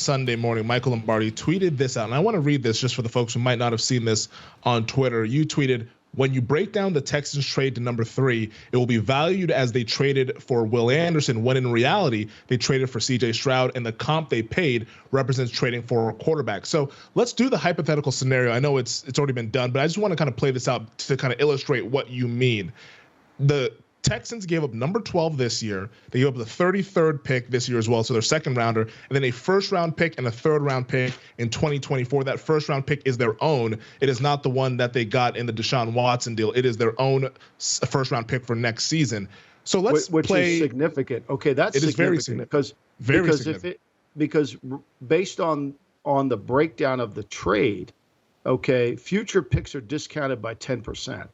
Sunday morning, Michael Lombardi tweeted this out, and I want to read this just for the folks who might not have seen this on Twitter. You tweeted, "When you break down the Texans trade to number 3, it will be valued as they traded for Will Anderson, when in reality, they traded for CJ Stroud, and the comp they paid represents trading for a quarterback." So let's do the hypothetical scenario. I know it's already been done, but I just want to kind of play this out to kind of illustrate what you mean. The Texans gave up number 12 this year. They gave up the 33rd pick this year as well, so their second rounder, and then a first-round pick and a third-round pick in 2024. That first-round pick is their own. It is not the one that they got in the Deshaun Watson deal. It is their own first-round pick for next season. So let's which play. Is significant. Okay, that's it is very significant significant because based on the breakdown of the trade, okay, future picks are discounted by 10%.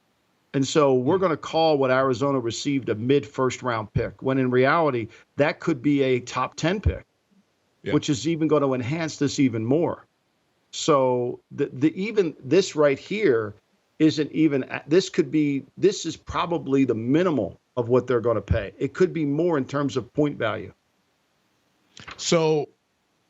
And so we're going to call what Arizona received a mid-first round pick, when in reality, that could be a top 10 pick, which is even going to enhance this even more. So even this right here isn't even, this is probably the minimal of what they're going to pay. It could be more in terms of point value. So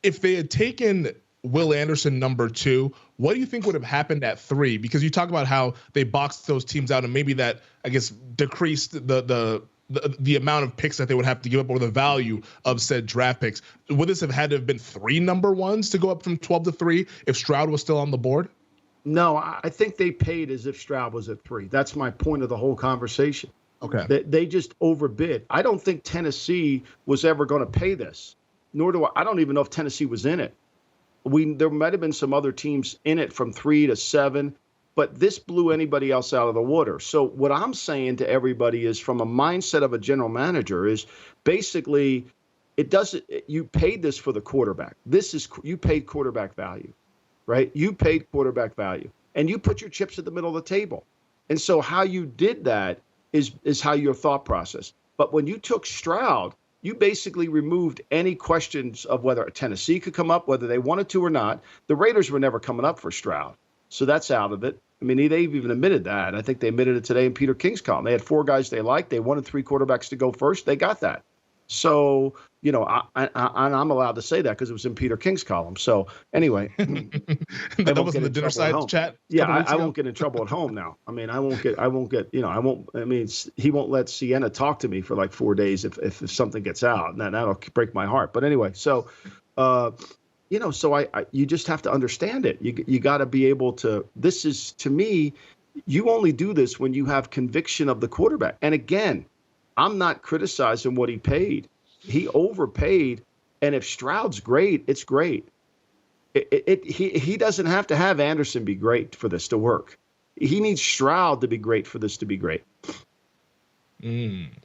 if they had taken Will Anderson number 2, what do you think would have happened at 3? Because you talk about how they boxed those teams out, and maybe that, I guess, decreased the amount of picks that they would have to give up, or the value of said draft picks. Would this have had to have been 3 number 1s to go up from 12 to 3 if Stroud was still on the board? No, I think they paid as if Stroud was at 3. That's my point of the whole conversation. Okay. They just overbid. I don't think Tennessee was ever going to pay this, nor do I don't even know if Tennessee was in it. There might have been some other teams in it from 3 to 7, but this blew anybody else out of the water. So what I'm saying to everybody is, from a mindset of a general manager, is basically you paid this for the quarterback. You paid quarterback value, right? You paid quarterback value, and you put your chips at the middle of the table. And so how you did that is how your thought process. But when you took Stroud, you basically removed any questions of whether Tennessee could come up, whether they wanted to or not. The Raiders were never coming up for Stroud, so that's out of it. I mean, they've even admitted that. I think they admitted it today in Peter King's column. They had 4 guys they liked. They wanted 3 quarterbacks to go first. They got that. So, I'm allowed to say that because it was in Peter King's column. So anyway, that wasn't the dinner side chat. Yeah, I won't get in trouble at home now. I mean, he won't let Sienna talk to me for like 4 days if something gets out, and that'll break my heart. But anyway, so, you just have to understand it. You got to be able to, this is, to me, you only do this when you have conviction of the quarterback. And again, I'm not criticizing what he paid. He overpaid, and if Stroud's great, it's great. He doesn't have to have Anderson be great for this to work. He needs Stroud to be great for this to be great.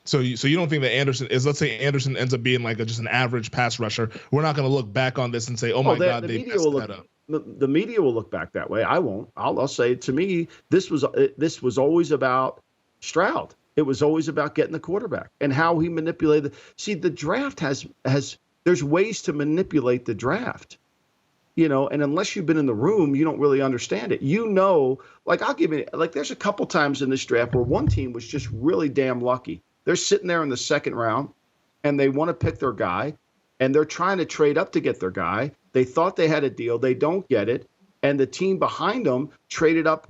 So you don't think that Anderson is, let's say Anderson ends up being like just an average pass rusher, we're not going to look back on this and say, oh my God, they messed that up. The media will look back that way. I won't. I'll say, to me, this was always about Stroud. It was always about getting the quarterback and how he manipulated. See, the draft has there's ways to manipulate the draft, and unless you've been in the room, you don't really understand it. Like I'll give you, like there's a couple times in this draft where one team was just really damn lucky. They're sitting there in the second round and they want to pick their guy and they're trying to trade up to get their guy. They thought they had a deal. They don't get it. And the team behind them traded up.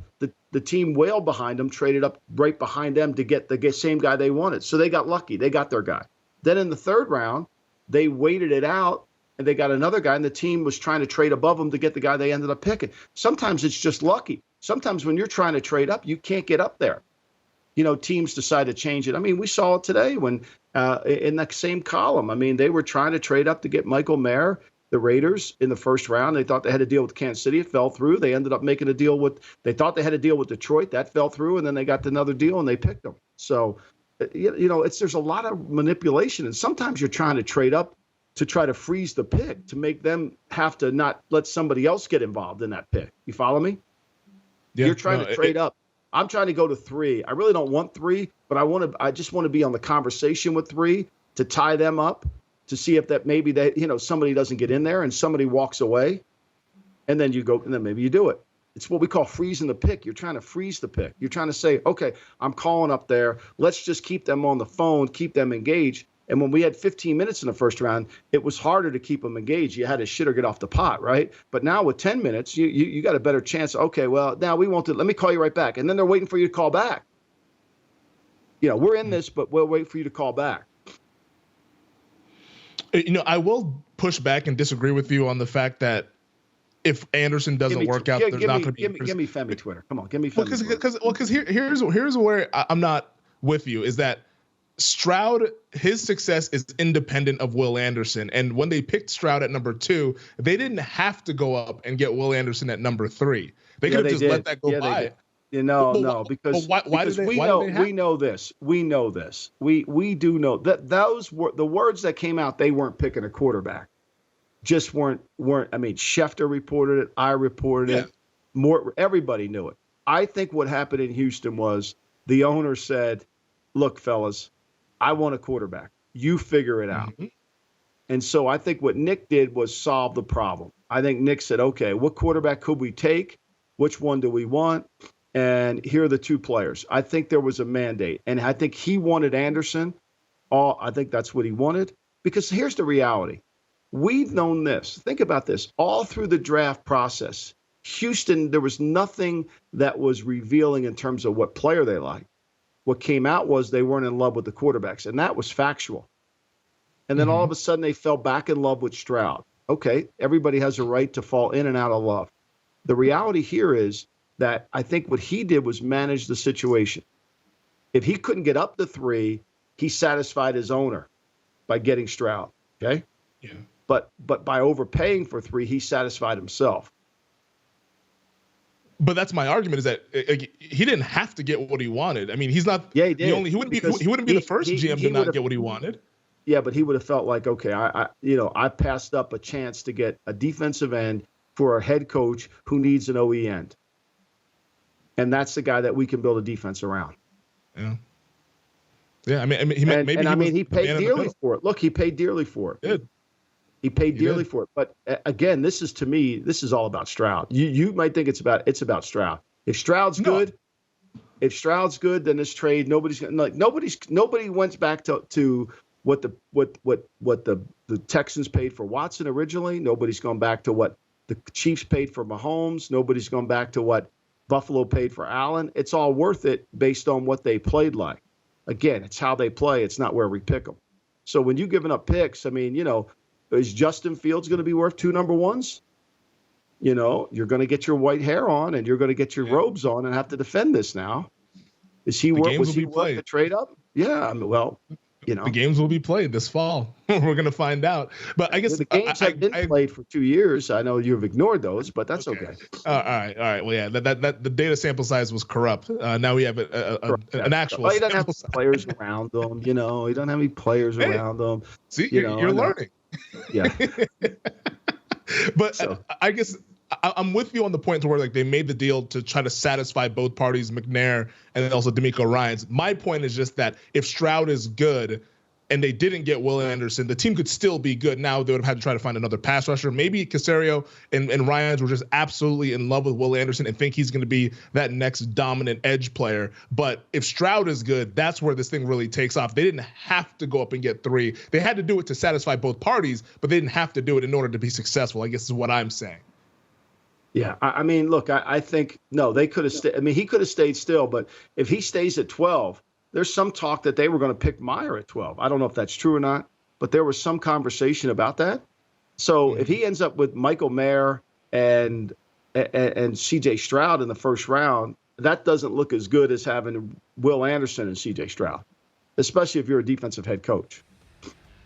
The team well behind them traded up right behind them to get the same guy they wanted. So they got lucky. They got their guy. Then in the third round, they waited it out, and they got another guy, and the team was trying to trade above them to get the guy they ended up picking. Sometimes it's just lucky. Sometimes when you're trying to trade up, you can't get up there. Teams decide to change it. I mean, we saw it today when in that same column. I mean, they were trying to trade up to get Michael Mayer, the Raiders, in the first round. They thought they had a deal with Kansas City. It fell through. They ended up making a deal they thought they had a deal with Detroit. That fell through, and then they got another deal, and they picked them. So, there's a lot of manipulation, and sometimes you're trying to trade up to try to freeze the pick, to make them have to not let somebody else get involved in that pick. You follow me? Yeah, you're trying to trade up. I'm trying to go to 3. I really don't want 3, but I just want to be on the conversation with 3 to tie them up, to see if that maybe somebody doesn't get in there and somebody walks away, and then you go, and then maybe you do it. It's what we call freezing the pick. You're trying to freeze the pick. You're trying to say, okay, I'm calling up there. Let's just keep them on the phone, keep them engaged. And when we had 15 minutes in the first round, it was harder to keep them engaged. You had to shit or get off the pot, right? But now with 10 minutes, you got a better chance. Okay, well, now we won't do, let me call you right back. And then they're waiting for you to call back. We're in this, but we'll wait for you to call back. I will push back and disagree with you on the fact that if Anderson doesn't work out, there's not going to be. Give me Femi Twitter. Come on, give me Femi. Because here's where I'm not with you is that Stroud, his success is independent of Will Anderson. And when they picked Stroud at number 2, they didn't have to go up and get Will Anderson at number 3. They could have just let that go by. No, because we know this. We know this. We do know that those were the words that came out. They weren't picking a quarterback. Just weren't. I mean, Schefter reported it. I reported it. Everybody knew it. I think what happened in Houston was the owner said, "Look, fellas, I want a quarterback. You figure it out." Mm-hmm. And so I think what Nick did was solve the problem. I think Nick said, "Okay, what quarterback could we take? Which one do we want? And here are the 2 players." I think there was a mandate, and I think he wanted Anderson. I think that's what he wanted, because here's the reality. We've known this. Think about this. All through the draft process, Houston, there was nothing that was revealing in terms of what player they liked. What came out was they weren't in love with the quarterbacks, and that was factual. And then all of a sudden they fell back in love with Stroud. Okay, everybody has a right to fall in and out of love. The reality here is that I think what he did was manage the situation. If he couldn't get up to 3, he satisfied his owner by getting Stroud. Okay? Yeah. But by overpaying for 3, he satisfied himself. But that's my argument, is that he didn't have to get what he wanted. I mean, he's not. Yeah, he did. He wouldn't be the first GM to not get what he wanted. Yeah, but he would have felt like, okay, I passed up a chance to get a defensive end for a head coach who needs an OE end. And that's the guy that we can build a defense around. Yeah. Yeah, he paid dearly for it. Look, he paid dearly for it. Good. He paid dearly for it. But again, this is all about Stroud. You might think it's about Stroud. If Stroud's good, then this trade, nobody went back to what the Texans paid for Watson originally. Nobody's gone back to what the Chiefs paid for Mahomes. Nobody's gone back to what Buffalo paid for Allen. It's all worth it based on what they played like. Again, it's how they play. It's not where we pick them. So when you're giving up picks, I mean, is Justin Fields going to be worth 2 number 1s? You're going to get your white hair on and you're going to get your robes on and have to defend this now. Was he worth the trade up? Yeah. I mean, the games will be played this fall. We're going to find out. But I guess the games have been played for 2 years. I know you've ignored those, but that's okay. All right. Well, yeah, that the data sample size was corrupt. Now we have an actual. He doesn't have players around them. He doesn't have any players around them. See, you're learning. Yeah. But I guess I'm with you on the point to where they made the deal to try to satisfy both parties, McNair and then also D'Amico Ryans. My point is just that if Stroud is good and they didn't get Will Anderson, the team could still be good. Now they would have had to try to find another pass rusher. Maybe Caserio and Ryans were just absolutely in love with Will Anderson and think he's going to be that next dominant edge player. But if Stroud is good, that's where this thing really takes off. They didn't have to go up and get 3. They had to do it to satisfy both parties, but they didn't have to do it in order to be successful, I guess is what I'm saying. Yeah, I mean, look, I think, no, they could have stayed. I mean, he could have stayed still, but if he stays at 12, there's some talk that they were going to pick Meyer at 12. I don't know if that's true or not, but there was some conversation about that. So if he ends up with Michael Mayer and CJ Stroud in the first round, that doesn't look as good as having Will Anderson and CJ Stroud, especially if you're a defensive head coach.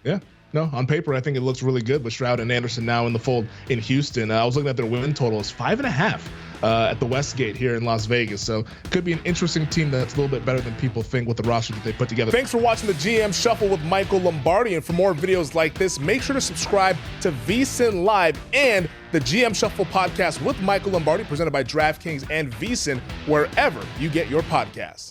Yeah. No, on paper, I think it looks really good with Stroud and Anderson now in the fold in Houston. I was looking at their win total. It's 5.5 at the Westgate here in Las Vegas. So it could be an interesting team that's a little bit better than people think with the roster that they put together. Thanks for watching the GM Shuffle with Michael Lombardi. And for more videos like this, make sure to subscribe to VSiN Live and the GM Shuffle podcast with Michael Lombardi, presented by DraftKings and VSiN, wherever you get your podcasts.